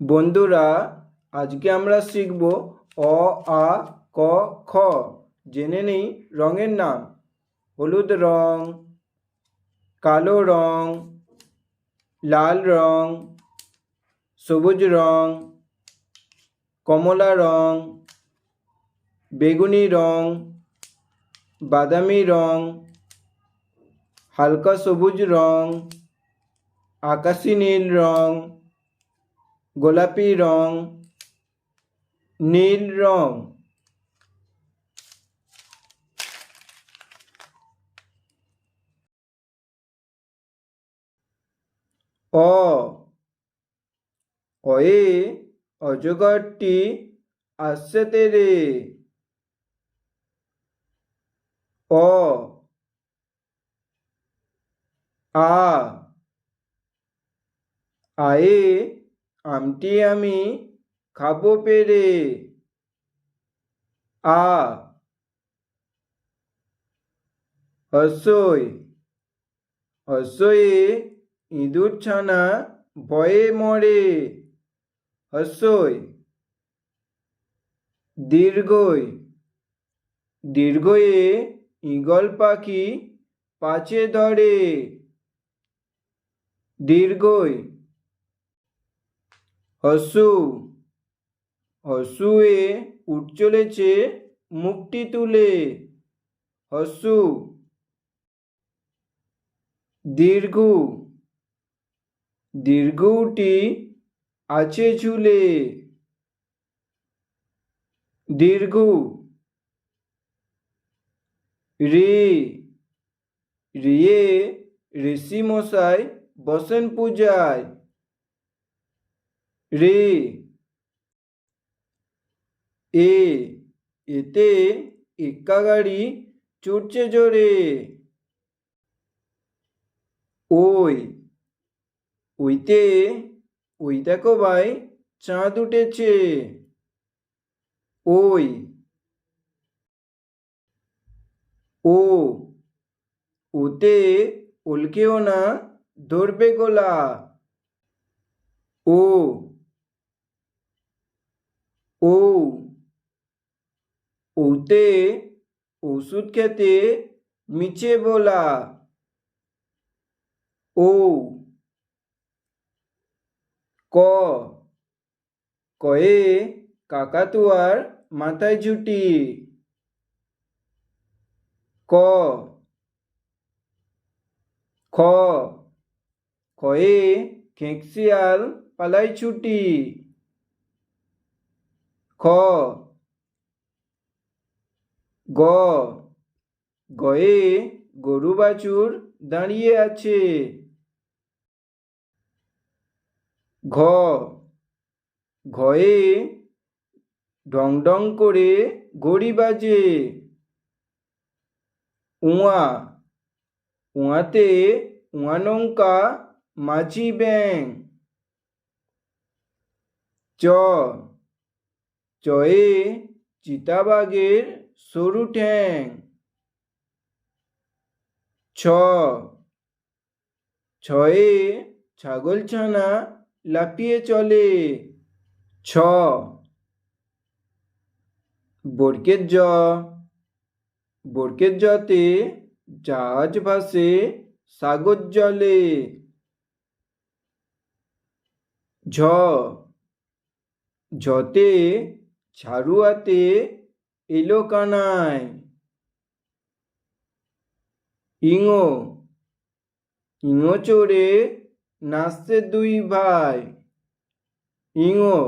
বন্ধুরা, আজকে আমরা শিখব অ, আ, ক, খ। জেনে নেই রঙের নাম। হলুদ রং, কালো রং, লাল রং, সবুজ রং, কমলা রং, বেগুনি রং, বাদামি রং, হালকা সবুজ রং, আকাশি নীল রং, গোলাপি রং, নীল রং। অ, অয়ে অজগরটি আসছে তেরে। অ, আ, আয়ে আমটি আমি খাবো পেরে। আ, হর্ষই, হর্ষয়ে ইঁদুর ছানা ভয়ে মরে। হর্ষই। দীর্ঘই, দীর্ঘয়ে ঈগল পাখি পাছে ধরে। দীর্ঘই। হর্ষু, হর্ষুয়ে উঠ চলেছে মুখটি তুলে। হর্ষু। দীর্ঘ, দীর্ঘটি আছে ঝুলে। দীর্ঘ। রে, রিয়ে ঋষি মশাই বসেন পূজায়। রে। এ, এতে এক্কা গাড়ি ছুটছে জোরে। ওই, ওইতে ওই দেখো ভাই চাঁদ উঠেছে। ওই। ও, ওতে উল্কেও না ধরবে গোলা। ও, ও, ওতে ওষুধ খেতে মিছে বলা। ও, ক, কয়ে কাকাতুয়ার মাথায় ঝুঁটি। ক, খ, খয়ে খেঁকশিয়াল পালাই ছুটি। খ, গ, গয়ে গরু বাছুর দাঁড়িয়ে আছে। ঘ, ঘয়ে ঢং ঢং করে ঘড়ি বাজে। উয়া, উয়াতে উয়ানঙ্কা মাঝি ব্যাং। চ, চয়ে চিতাবাঘের সরু ঠ্যাং। ছ, ছয়ে ছাগলছানা লাফিয়ে চলে। ছ, বর্গের জ, বর্গের জতে জাহাজ ভাসে সাগর জলে। ঝ, ঝতে ঝাড়ুয়াতে এলো কানাই। ইঙো, ইঙো চড়ে নাচছে দুই ভাই। ইঙো।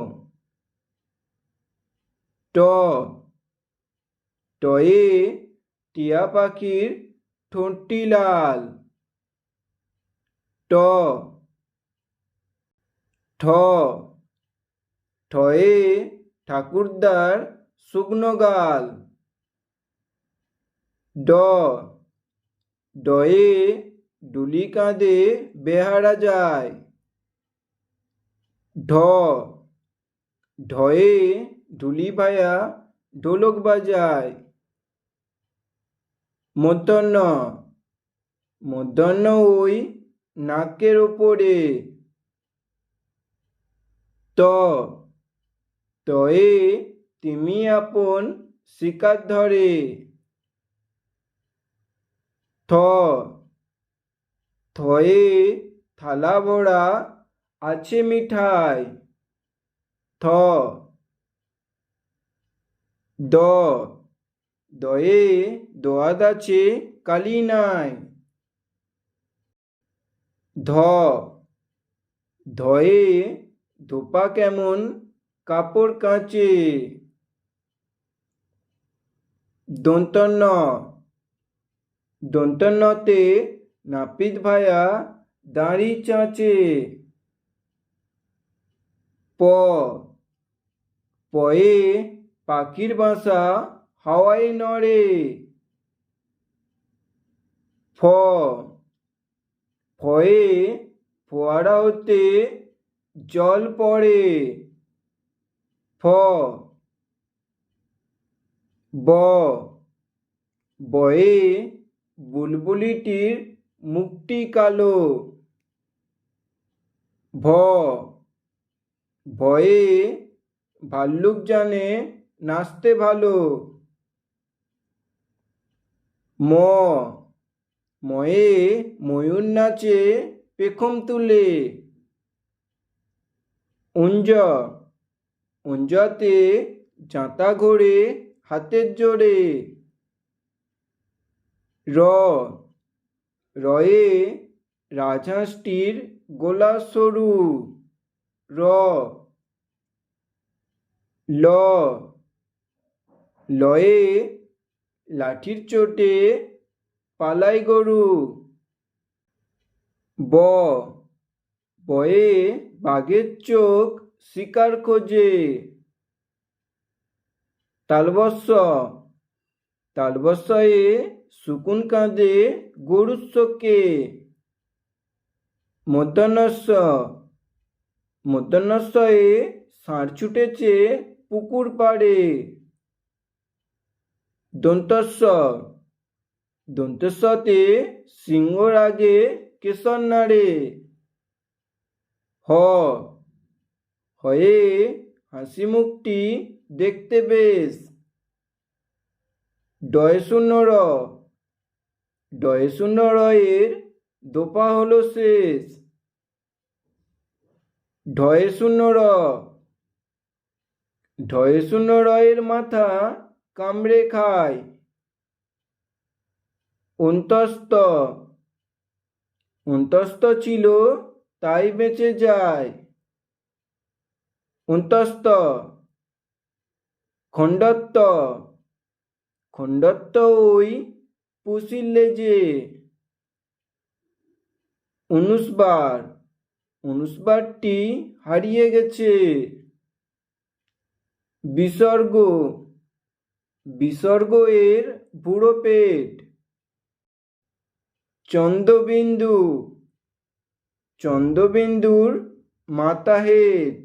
ট, টয়ে টিয়া পাখির ঠোঁটটি লাল। ট, ঠ, ঠয়ে ঠাকুরদার শুকনো গাল। ড, ডয়ে ডুলি কাঁধে বেহারা যায়। ঢ, ঢয়ে ঢুলি ভায়া ঢোলক বাজায়। মূর্ধন্য, মূর্ধন্য ওই নাকের ওপরে। ত তয়ে তিমি আপন শিকার ধরে। থ থয়ে থালা ভরা আছে মিঠাই। থ দ দয়ে দোয়াদ আছে কালি নাই। ধ ধয়ে ধোপা কেমন কাপড় কাচে। দন্তন্য দন্তন্যতে নাপিত ভায়া দাড়ি চাঁচে। প পয়ে পাখির বাসা হাওয়ায় নড়ে। ফ ফয়ে ফোয়ারা হতে জল পড়ে। ফ ব বয়ে বুলবুলিটির মুখটি কালো। ভ ভয়ে ভাল্লুক জানে নাচতে ভালো। ম ময়ে ময়ূর নাচে পেখম তুলে। উঞ্জ উঞ্জতে জাঁতা ঘোরে হাতের জোরে। র রয়ে রাজহাঁসটির গলা সরু। র ল লয়ে লাঠির চোটে পালাই গরু। ব বয়ে বাঘের চোখ শিকার খোঁজে। তালবস্য তালবস্যয়ে শুকুন কাঁদে গরুর শোকে। মধ্যাহ্নস্য মধ্যাহ্নস্যয়ে ষাঁড় ছুটেছে পুকুর পাড়ে। দন্তস্য দন্তস্যতে সিংহ রাগে কেশর নাড়ে। হ হয়ে হাসি মুখটি দেখতে বেশ। ডয়ে শূন্য র ডয়ে শূন্য রয়ের দোপা হলো শেষ। ঢয়ে শূন্য র ঢয়ে শূন্য রয়ের মাথা কামড়ে খায়। অন্তস্ত অন্তস্ত ছিল তাই বেঁচে যায়। অন্তস্ত খণ্ডত্ব খণ্ডত্ব ওই পুষির লেজে। অনুস্বার অনুস্বারটি হারিয়ে গেছে। বিসর্গ বিসর্গ এর বুড়ো পেট। চন্দ্রবিন্দু চন্দ্রবিন্দুর মাথা হেট।